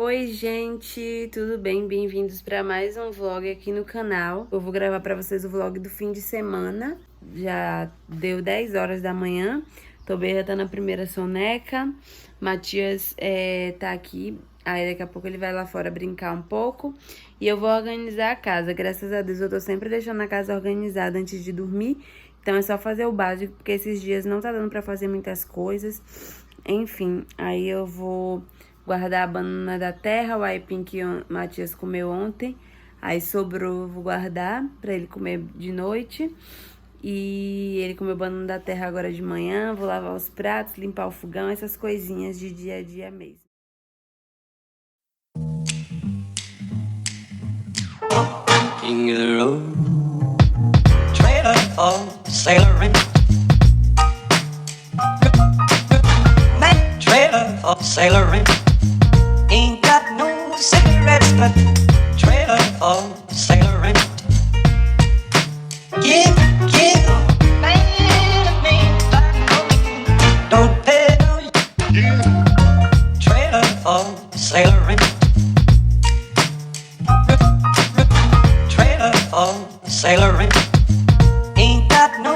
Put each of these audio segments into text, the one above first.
Oi, gente, tudo bem? Bem-vindos para mais um vlog aqui no canal. Eu vou gravar para vocês o vlog do fim de semana. Já deu 10 horas da manhã. Tobê já tá na primeira soneca. Matias tá aqui. Aí daqui a pouco ele vai lá fora brincar um pouco. E eu vou organizar a casa. Graças a Deus eu tô sempre deixando a casa organizada antes de dormir. Então é só fazer o básico, porque esses dias não tá dando pra fazer muitas coisas. Enfim, aí eu vou guardar a banana da terra, o aipim que o Matias comeu ontem. Aí sobrou, eu vou guardar pra ele comer de noite. E ele comeu banana da terra agora de manhã. Vou lavar os pratos, limpar o fogão, essas coisinhas de dia a dia mesmo. King of the road, trailer for sailoring, man, trailer for sailoring. Ain't got no cigarettes, but trailer for sailoring. Give man a name, don't pay no trailer for sailoring. Sailoring, ain't got no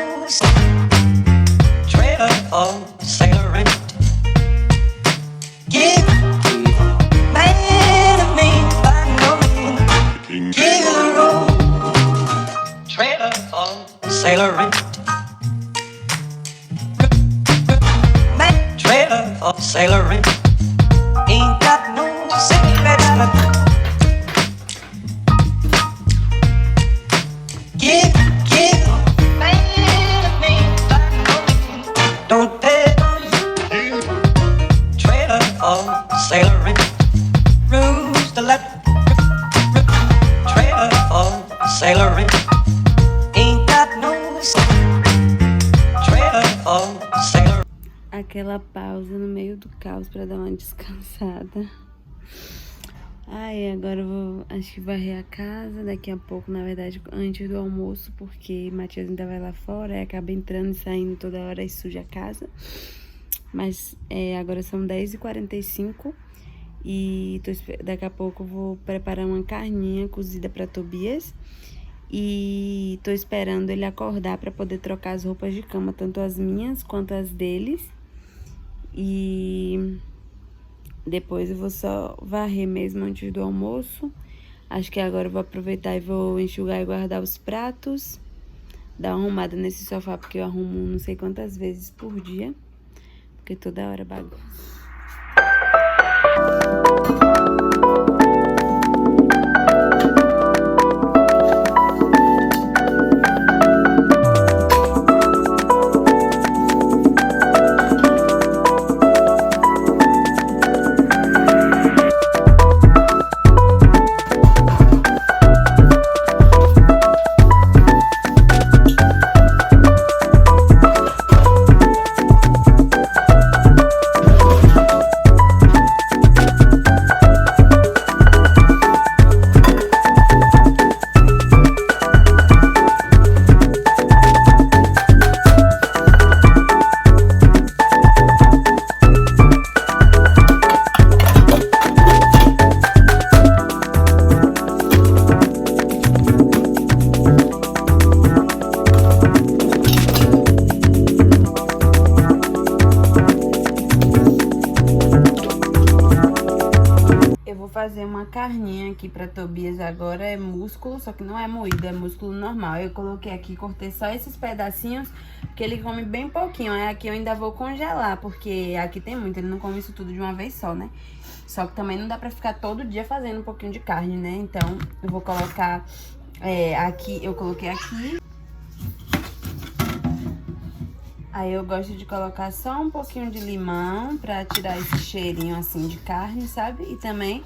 trailer for sailoring. Give man a name by no means. King of the road, trailer for sailoring. Man, trailer for sailoring. Ain't got no cigarettes, but don't pay trailer for sailoring. Rules to let trailer for sailoring. Ain't got no trailer for sailoring. Aquela pausa no meio do caos pra dar uma descansada. Ai, agora eu vou, acho que varrer a casa daqui a pouco, na verdade, antes do almoço, porque Matias ainda vai lá fora, aí acaba entrando e saindo toda hora e suja a casa. Mas agora são 10h45 e daqui a pouco eu vou preparar uma carninha cozida pra Tobias. E tô esperando ele acordar pra poder trocar as roupas de cama, tanto as minhas quanto as deles. E depois eu vou só varrer mesmo antes do almoço. Acho que agora eu vou aproveitar e vou enxugar e guardar os pratos. Dar uma arrumada nesse sofá, porque eu arrumo não sei quantas vezes por dia. Porque toda hora bagunça. Fazer uma carninha aqui pra Tobias agora, é músculo, só que não é moído, é músculo normal. Eu coloquei aqui, cortei só esses pedacinhos, que ele come bem pouquinho. Aí aqui eu ainda vou congelar, porque aqui tem muito, ele não come isso tudo de uma vez só, né? Só que também não dá pra ficar todo dia fazendo um pouquinho de carne, né? Então eu vou colocar aqui, eu coloquei aqui. Aí eu gosto de colocar só um pouquinho de limão pra tirar esse cheirinho assim de carne, sabe? E também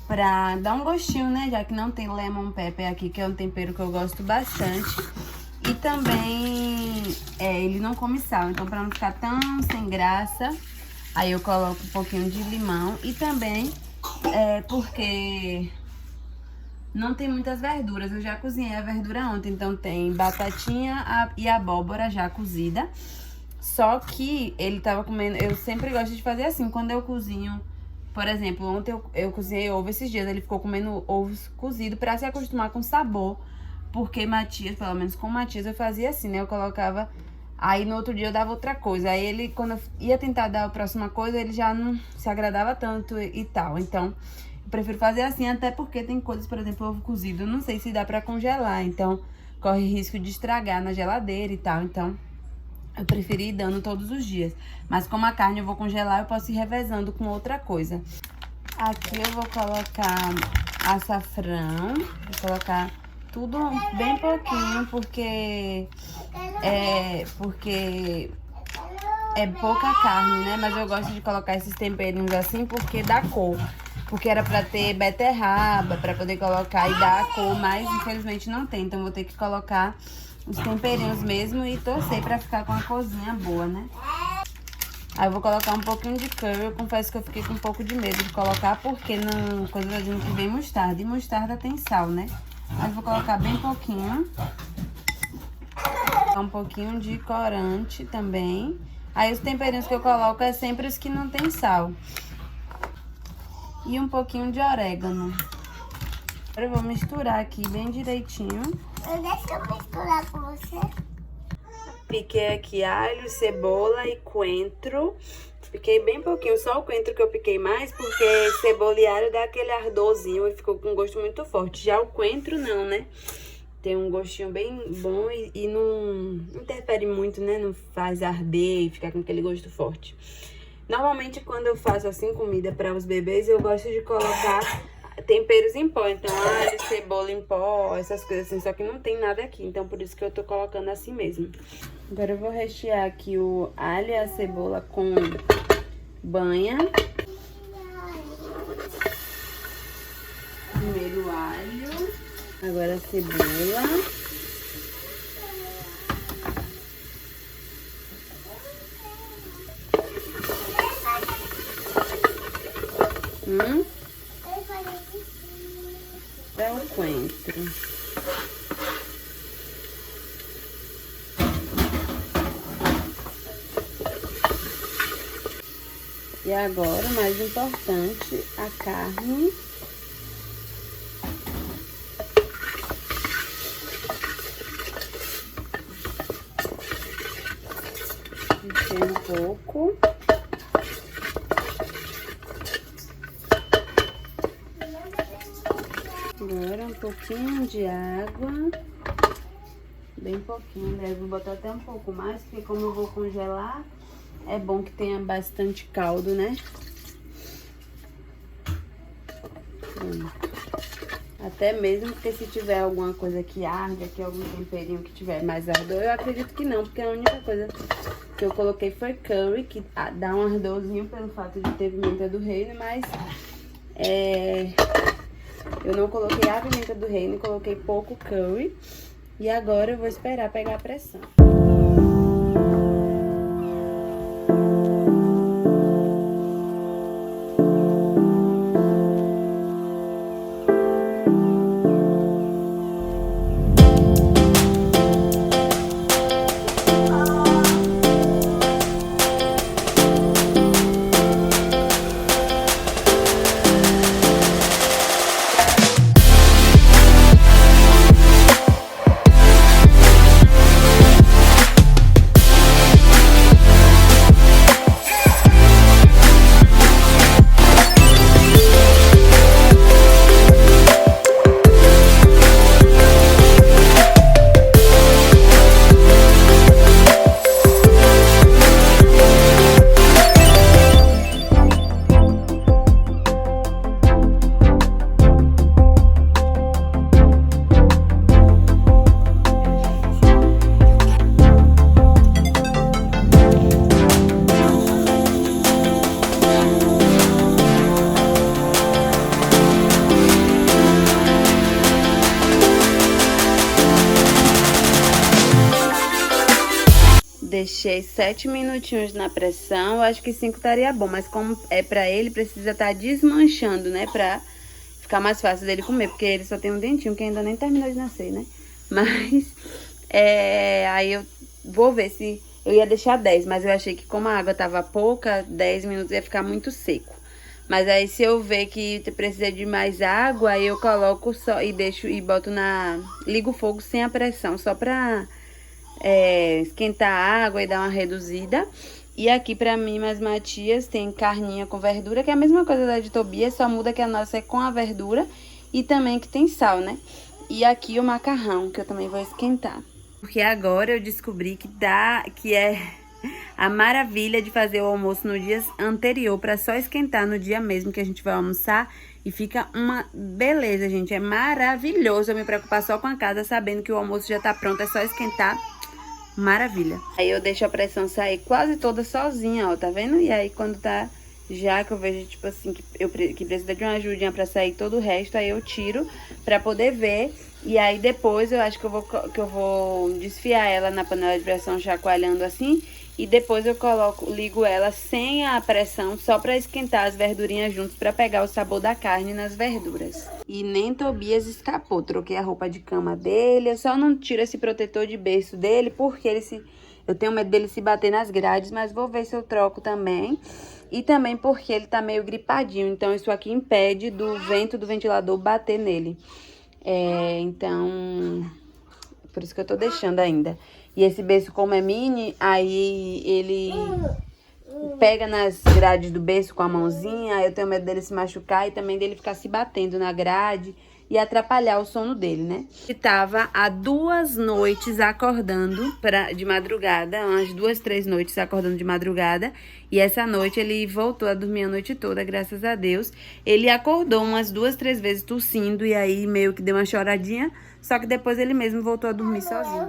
pra dar um gostinho, né? Já que não tem lemon pepper aqui, que é um tempero que eu gosto bastante. E também ele não come sal, então pra não ficar tão sem graça, aí eu coloco um pouquinho de limão. E também porque não tem muitas verduras. Eu já cozinhei a verdura ontem, então tem batatinha e abóbora já cozida. Só que ele tava comendo... Eu sempre gosto de fazer assim, quando eu cozinho Por exemplo, ontem eu cozinhei ovo esses dias, ele ficou comendo ovos cozidos pra se acostumar com o sabor. Porque Matias, pelo menos com Matias, eu fazia assim, né? Eu colocava... Aí no outro dia eu dava outra coisa. Aí ele, quando eu ia tentar dar a próxima coisa, ele já não se agradava tanto e tal. Então, eu prefiro fazer assim, até porque tem coisas, por exemplo, ovo cozido, eu não sei se dá pra congelar. Então, corre risco de estragar na geladeira e tal. Então, eu preferi ir dando todos os dias. Mas como a carne eu vou congelar, eu posso ir revezando com outra coisa. Aqui eu vou colocar açafrão. Vou colocar tudo bem pouquinho, porque é pouca carne, né? Mas eu gosto de colocar esses temperinhos assim porque dá cor. Porque era pra ter beterraba, pra poder colocar e dar a cor, mas infelizmente não tem. Então vou ter que colocar os temperinhos mesmo e torcer pra ficar com a corzinha boa, né? Aí eu vou colocar um pouquinho de curry. Eu confesso que eu fiquei com um pouco de medo de colocar, porque não coisa tá dizendo que vem mostarda. E mostarda tem sal, né? Mas vou colocar bem pouquinho. Um pouquinho de corante também. Aí os temperinhos que eu coloco é sempre os que não tem sal. E um pouquinho de orégano. Agora eu vou misturar aqui bem direitinho. Deixa eu misturar com você. Piquei aqui alho, cebola e coentro. Piquei bem pouquinho, só o coentro que eu piquei mais, porque cebola e alho dá aquele ardorzinho e ficou com um gosto muito forte. Já o coentro não, né? Tem um gostinho bem bom e não interfere muito, né? Não faz arder e ficar com aquele gosto forte. Normalmente, quando eu faço assim comida para os bebês, eu gosto de colocar temperos em pó. Então, alho, cebola em pó, essas coisas assim. Só que não tem nada aqui, então por isso que eu tô colocando assim mesmo. Agora eu vou rechear aqui o alho e a cebola com banha. Primeiro o alho, agora a cebola. É o coentro. E agora, o mais importante, a carne. Mexer um pouco. Agora um pouquinho de água. Bem pouquinho, né? Eu vou botar até um pouco mais, porque como eu vou congelar, é bom que tenha bastante caldo, né? Pronto. Até mesmo porque se tiver alguma coisa que arde, aqui algum temperinho que tiver mais ardor, eu acredito que não, porque a única coisa que eu coloquei foi curry, que dá um ardorzinho pelo fato de ter pimenta do reino, mas eu não coloquei a pimenta do reino, coloquei pouco curry. E agora eu vou esperar pegar a pressão. Deixei 7 minutinhos na pressão, eu acho que 5 estaria bom, mas como é pra ele, precisa estar desmanchando, né, pra ficar mais fácil dele comer, porque ele só tem um dentinho que ainda nem terminou de nascer, né, mas aí eu vou ver se eu ia deixar 10, mas eu achei que como a água tava pouca, 10 minutos ia ficar muito seco, Mas aí se eu ver que precisa de mais água, aí eu coloco só e deixo e boto ligo o fogo sem a pressão, só pra esquentar a água e dar uma reduzida. E aqui pra mim, mais Matias, tem carninha com verdura, que é a mesma coisa da de Tobias, só muda que a nossa é com a verdura e também que tem sal, né? E aqui o macarrão, que eu também vou esquentar. Porque agora eu descobri que é a maravilha de fazer o almoço no dia anterior, pra só esquentar no dia mesmo que a gente vai almoçar. E fica uma beleza, gente. É maravilhoso eu me preocupar só com a casa, sabendo que o almoço já tá pronto, é só esquentar. Maravilha. Aí eu deixo a pressão sair quase toda sozinha, ó, tá vendo? E aí quando tá, já que eu vejo, tipo assim, que precisa de uma ajudinha pra sair todo o resto, aí eu tiro pra poder ver. E aí depois eu acho que eu vou desfiar ela na panela de pressão, chacoalhando assim. E depois eu ligo ela sem a pressão, só pra esquentar as verdurinhas juntos, pra pegar o sabor da carne nas verduras. E nem Tobias escapou, troquei a roupa de cama dele, eu só não tiro esse protetor de berço dele, porque eu tenho medo dele se bater nas grades, mas vou ver se eu troco também. E também porque ele tá meio gripadinho, então isso aqui impede do vento do ventilador bater nele. Então, por isso que eu tô deixando ainda. E esse berço, como é mini, aí ele pega nas grades do berço com a mãozinha. Aí eu tenho medo dele se machucar e também dele ficar se batendo na grade e atrapalhar o sono dele, né? Ele tava há 2 noites acordando de madrugada, umas 2, 3 noites acordando de madrugada. E essa noite ele voltou a dormir a noite toda, graças a Deus. Ele acordou umas 2, 3 vezes tossindo e aí meio que deu uma choradinha. Só que depois ele mesmo voltou a dormir sozinho.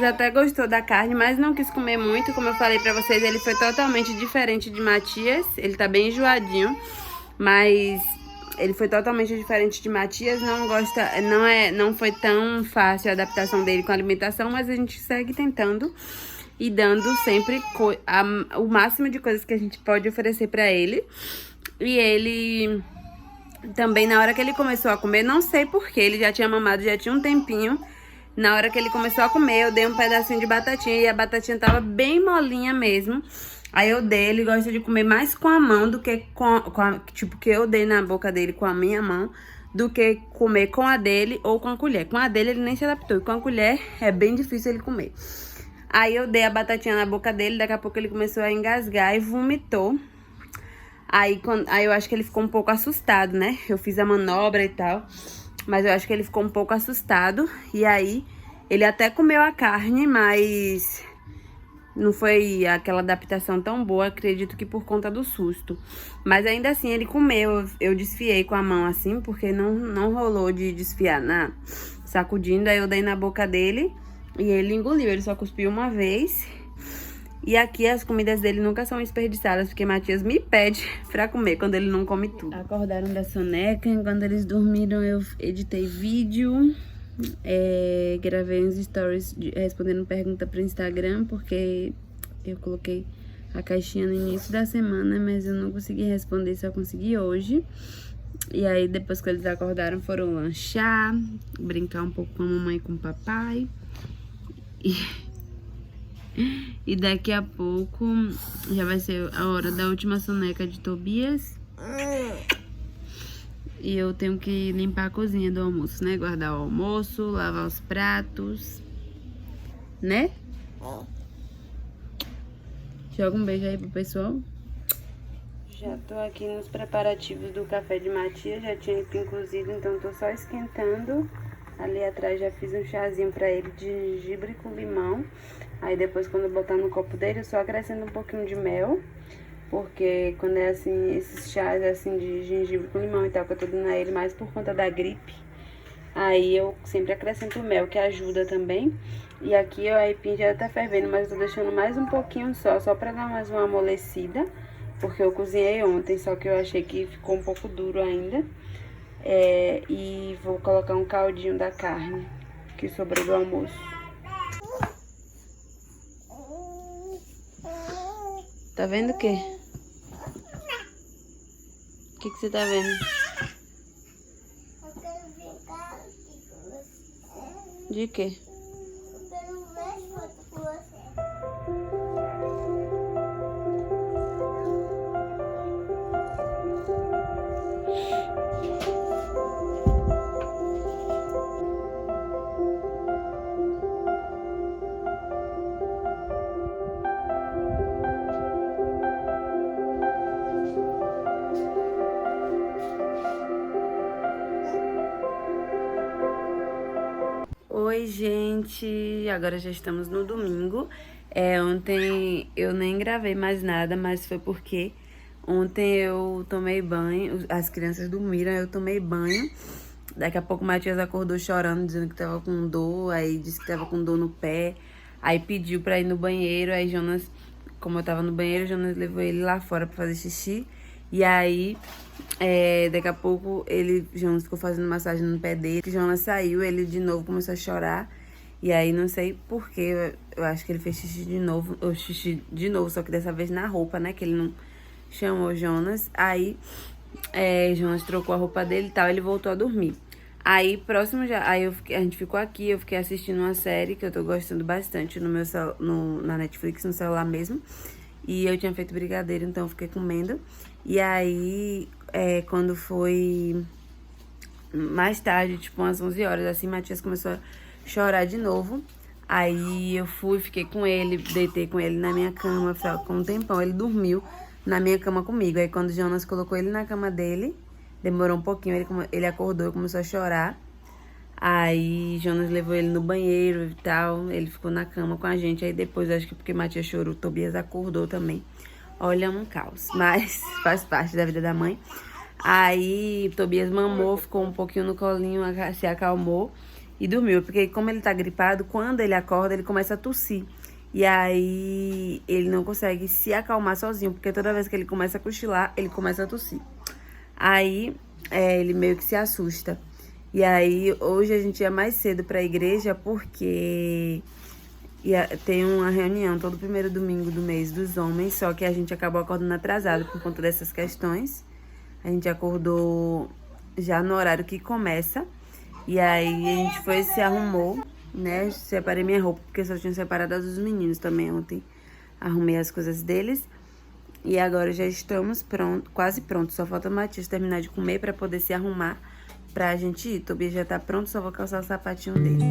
Até gostou da carne, mas não quis comer muito. Como eu falei pra vocês, ele foi totalmente diferente de Matias. Ele tá bem enjoadinho, mas ele foi totalmente diferente de Matias. Não foi tão fácil a adaptação dele com a alimentação, mas a gente segue tentando e dando sempre o máximo de coisas que a gente pode oferecer pra ele. E ele também, na hora que ele começou a comer, não sei porquê, ele já tinha mamado, já tinha um tempinho. Na hora que ele começou a comer, eu dei um pedacinho de batatinha e a batatinha tava bem molinha mesmo. Aí eu dei, ele gosta de comer mais com a mão do que tipo, que eu dei na boca dele com a minha mão, do que comer com a dele ou com a colher. Com a dele ele nem se adaptou, e com a colher é bem difícil ele comer. Aí eu dei a batatinha na boca dele, daqui a pouco ele começou a engasgar e vomitou. Aí eu acho que ele ficou um pouco assustado, né? Eu fiz a manobra e tal, mas eu acho que ele ficou um pouco assustado. E aí, ele até comeu a carne, mas não foi aquela adaptação tão boa, acredito que por conta do susto. Mas ainda assim, ele comeu. Eu desfiei com a mão assim, porque não rolou de desfiar sacudindo. Aí eu dei na boca dele e ele engoliu. Ele só cuspiu uma vez. E aqui as comidas dele nunca são desperdiçadas, porque Matias me pede pra comer quando ele não come tudo. Acordaram da soneca, enquanto eles dormiram eu editei vídeo, gravei uns stories respondendo pergunta pro Instagram, porque eu coloquei a caixinha no início da semana, mas eu não consegui responder, só consegui hoje. E aí depois que eles acordaram foram lanchar, brincar um pouco com a mamãe e com o papai. E daqui a pouco já vai ser a hora da última soneca de Tobias. E eu tenho que limpar a cozinha do almoço, né? Guardar o almoço, lavar os pratos, né? Joga um beijo aí pro pessoal. Já tô aqui nos preparativos do café de Matias. Já tinha empim cozido, então tô só esquentando. Ali atrás já fiz um chazinho pra ele de gengibre com limão. Aí depois, quando eu botar no copo dele, eu só acrescento um pouquinho de mel. Porque quando é assim, esses chás assim de gengibre com limão e tal, que eu tô dando a ele mais por conta da gripe. Aí eu sempre acrescento mel, que ajuda também. E aqui ó, a aipim já tá fervendo, mas eu tô deixando mais um pouquinho só pra dar mais uma amolecida. Porque eu cozinhei ontem, só que eu achei que ficou um pouco duro ainda. E vou colocar um caldinho da carne que sobrou do almoço. Tá vendo o quê? O que você tá vendo? Eu quero brincar aqui com você. De quê? Eu quero ver foto com você. Oi, gente! Agora já estamos no domingo. Ontem eu nem gravei mais nada, mas foi porque ontem eu tomei banho, as crianças dormiram, eu tomei banho. Daqui a pouco o Matias acordou chorando, dizendo que tava com dor, aí disse que tava com dor no pé, aí pediu pra ir no banheiro, aí Jonas, como eu tava no banheiro, Jonas levou ele lá fora pra fazer xixi. E aí, daqui a pouco, Jonas ficou fazendo massagem no pé dele. Jonas saiu, ele de novo começou a chorar. E aí, não sei porquê, eu acho que ele fez xixi de novo, só que dessa vez na roupa, né? Que ele não chamou Jonas. Aí, Jonas trocou a roupa dele e tal, ele voltou a dormir. Aí, próximo já, a gente ficou aqui, eu fiquei assistindo uma série que eu tô gostando bastante na Netflix, no celular mesmo. E eu tinha feito brigadeiro, então eu fiquei comendo. E aí, quando foi mais tarde, tipo umas 11 horas, assim, Matias começou a chorar de novo. Aí eu fiquei com ele, deitei com ele na minha cama, com um tempão. Ele dormiu na minha cama comigo. Aí quando o Jonas colocou ele na cama dele, demorou um pouquinho, ele acordou e começou a chorar. Aí Jonas levou ele no banheiro e tal, ele ficou na cama com a gente. Aí depois, acho que porque Matias chorou, Tobias acordou também. Olha, um caos, mas faz parte da vida da mãe. Aí Tobias mamou, ficou um pouquinho no colinho, se acalmou e dormiu. Porque como ele tá gripado, quando ele acorda, ele começa a tossir. E aí ele não consegue se acalmar sozinho, porque toda vez que ele começa a cochilar, ele começa a tossir. Aí ele meio que se assusta. E aí, hoje a gente ia mais cedo pra igreja porque tem uma reunião todo primeiro domingo do mês dos homens, só que a gente acabou acordando atrasado por conta dessas questões. A gente acordou já no horário que começa. E aí a gente foi, se arrumou, né? Separei minha roupa, porque só tinha separado as dos meninos também ontem. Arrumei as coisas deles. E agora já estamos quase prontos. Só falta o Matias terminar de comer pra poder se arrumar pra gente ir. Tobias já tá pronto, só vou calçar o sapatinho dele.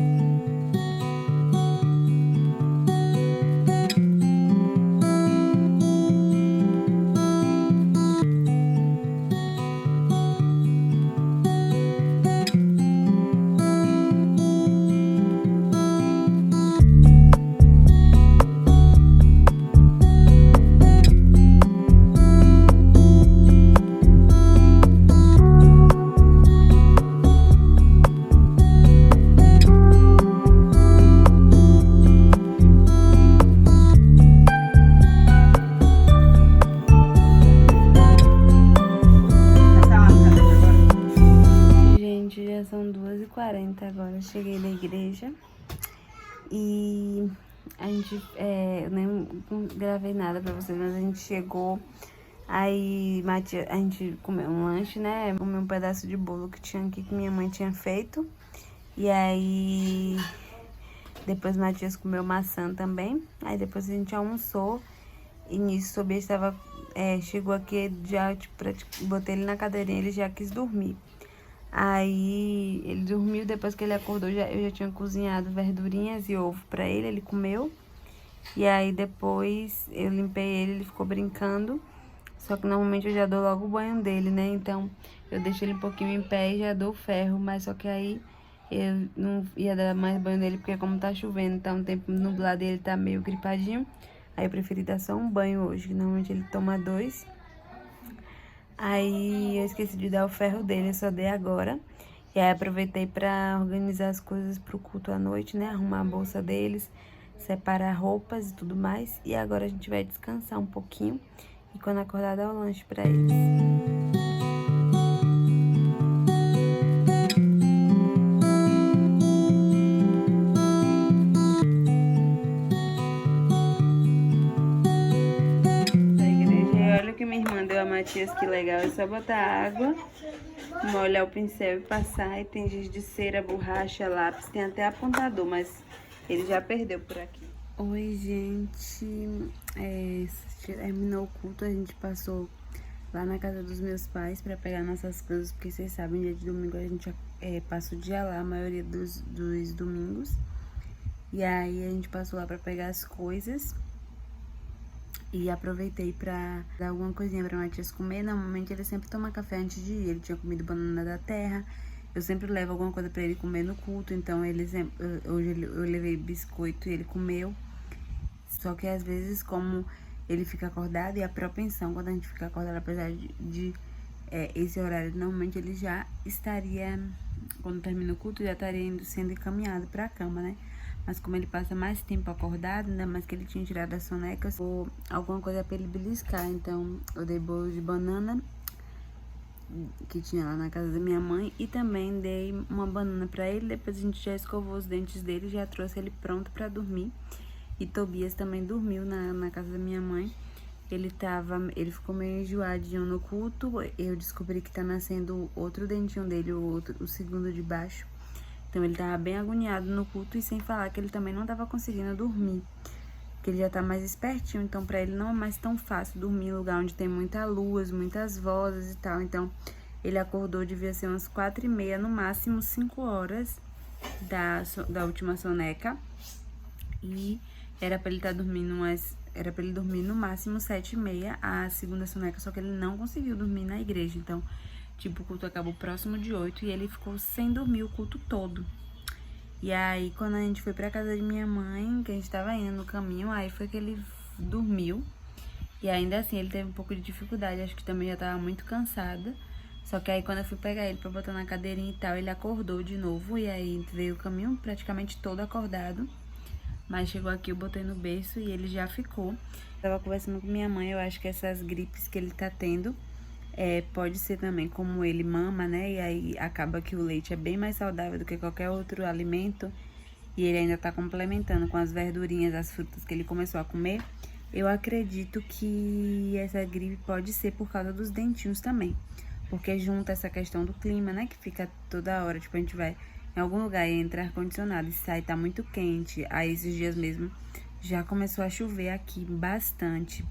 São 2h40 agora, cheguei da igreja e a gente, eu nem gravei nada pra vocês, mas a gente chegou, aí a gente comeu um lanche, né, comeu um pedaço de bolo que tinha aqui, que minha mãe tinha feito, e aí depois Matias comeu maçã também, aí depois a gente almoçou, e nisso o Tobias chegou aqui, já botei ele na cadeirinha, ele já quis dormir. Aí ele dormiu, depois que ele acordou, eu já tinha cozinhado verdurinhas e ovo pra ele, ele comeu. E aí depois eu limpei ele ficou brincando. Só que normalmente eu já dou logo o banho dele, né? Então eu deixo ele um pouquinho em pé e já dou ferro. Mas só que aí eu não ia dar mais banho dele, porque como tá chovendo, tá um tempo nublado e ele tá meio gripadinho. Aí eu preferi dar só um banho hoje, que normalmente ele toma 2. Aí eu esqueci de dar o ferro dele, eu só dei agora. E aí aproveitei pra organizar as coisas pro culto à noite, né? Arrumar a bolsa deles, separar roupas e tudo mais. E agora a gente vai descansar um pouquinho. E quando acordar, dar o lanche pra eles. Olha o que minha irmã deu a Matias, que legal. É só botar água, molhar o pincel e passar. E tem giz de cera, borracha, lápis, tem até apontador, mas ele já perdeu por aqui. Oi, gente. Terminou o culto, a gente passou lá na casa dos meus pais pra pegar nossas coisas, porque vocês sabem, dia de domingo a gente passa o dia lá, a maioria dos domingos. E aí a gente passou lá pra pegar as coisas. E aproveitei pra dar alguma coisinha pra Matias comer. Normalmente ele sempre toma café antes de ir. Ele tinha comido banana da terra. Eu sempre levo alguma coisa pra ele comer no culto. Então hoje eu levei biscoito e ele comeu. Só que às vezes, como ele fica acordado, e a propensão quando a gente fica acordado, apesar de esse horário, normalmente ele já estaria, quando termina o culto, já estaria sendo encaminhado pra cama, né? Mas como ele passa mais tempo acordado, ainda mais que ele tinha tirado a soneca, ou alguma coisa pra ele beliscar. Então eu dei bolo de banana, que tinha lá na casa da minha mãe, e também dei uma banana pra ele. Depois a gente já escovou os dentes dele, já trouxe ele pronto pra dormir. E Tobias também dormiu na casa da minha mãe. Ele ficou meio enjoadinho no culto. Eu descobri que tá nascendo outro dentinho dele, o segundo de baixo. Então ele tava bem agoniado no culto, e sem falar que ele também não tava conseguindo dormir. Porque ele já tá mais espertinho, então pra ele não é mais tão fácil dormir em lugar onde tem muita luz, muitas vozes e tal. Então ele acordou, devia ser umas 4h30, no máximo 5 horas da última soneca. E era pra ele estar dormindo era pra ele dormir no máximo 7h30, a segunda soneca, só que ele não conseguiu dormir na igreja. Então, tipo, o culto acabou próximo de 8 e ele ficou sem dormir o culto todo. E aí, quando a gente foi pra casa de minha mãe, que a gente tava indo no caminho, aí foi que ele dormiu. E ainda assim, ele teve um pouco de dificuldade, acho que também já tava muito cansada. Só que aí, quando eu fui pegar ele pra botar na cadeirinha e tal, ele acordou de novo. E aí, veio o caminho praticamente todo acordado. Mas chegou aqui, eu botei no berço e ele já ficou. Tava conversando com minha mãe, eu acho que essas gripes que ele tá tendo, pode ser também como ele mama, né? E aí acaba que o leite é bem mais saudável do que qualquer outro alimento. E ele ainda tá complementando com as verdurinhas, as frutas que ele começou a comer. Eu acredito que essa gripe pode ser por causa dos dentinhos também. Porque junta essa questão do clima, né? Que fica toda hora, tipo, a gente vai em algum lugar e entra ar-condicionado e sai, tá muito quente. Aí esses dias mesmo já começou a chover aqui bastante.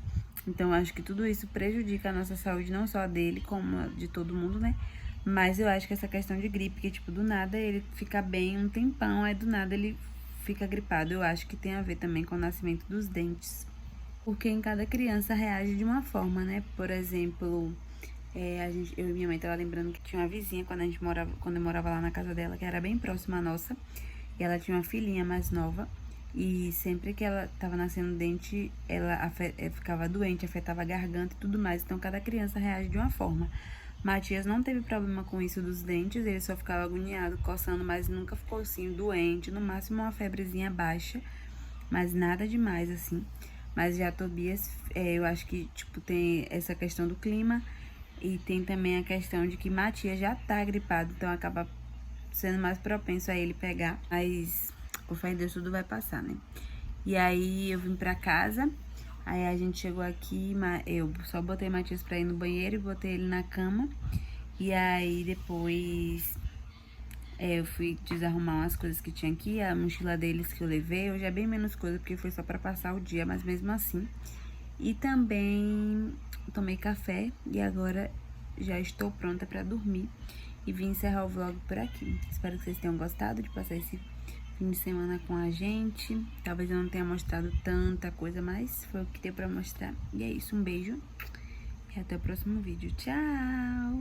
Então acho que tudo isso prejudica a nossa saúde, não só a dele, como a de todo mundo, né? Mas eu acho que essa questão de gripe, que tipo, do nada ele fica bem um tempão, aí do nada ele fica gripado. Eu acho que tem a ver também com o nascimento dos dentes. Porque em cada criança reage de uma forma, né? Por exemplo, eu e minha mãe tava lembrando que tinha uma vizinha quando eu morava lá na casa dela, que era bem próxima à nossa, e ela tinha uma filhinha mais nova, e sempre que ela tava nascendo dente, ela ficava doente, afetava a garganta e tudo mais. Então cada criança reage de uma forma. Matias não teve problema com isso dos dentes, ele só ficava agoniado, coçando, mas nunca ficou assim doente, no máximo uma febrezinha baixa, mas nada demais assim. Mas já Tobias, eu acho que tipo tem essa questão do clima. E tem também a questão de que Matias já tá gripado, então acaba sendo mais propenso a ele pegar. Mas, por fé em Deus, tudo vai passar, né? E aí, eu vim pra casa, aí a gente chegou aqui, eu só botei Matias pra ir no banheiro e botei ele na cama. E aí, depois, eu fui desarrumar umas coisas que tinha aqui, a mochila deles que eu levei. Hoje é bem menos coisa, porque foi só pra passar o dia, mas mesmo assim. E também tomei café e agora já estou pronta pra dormir. E vim encerrar o vlog por aqui. Espero que vocês tenham gostado de passar esse fim de semana com a gente. Talvez eu não tenha mostrado tanta coisa, mas foi o que deu pra mostrar. E é isso, um beijo e até o próximo vídeo. Tchau!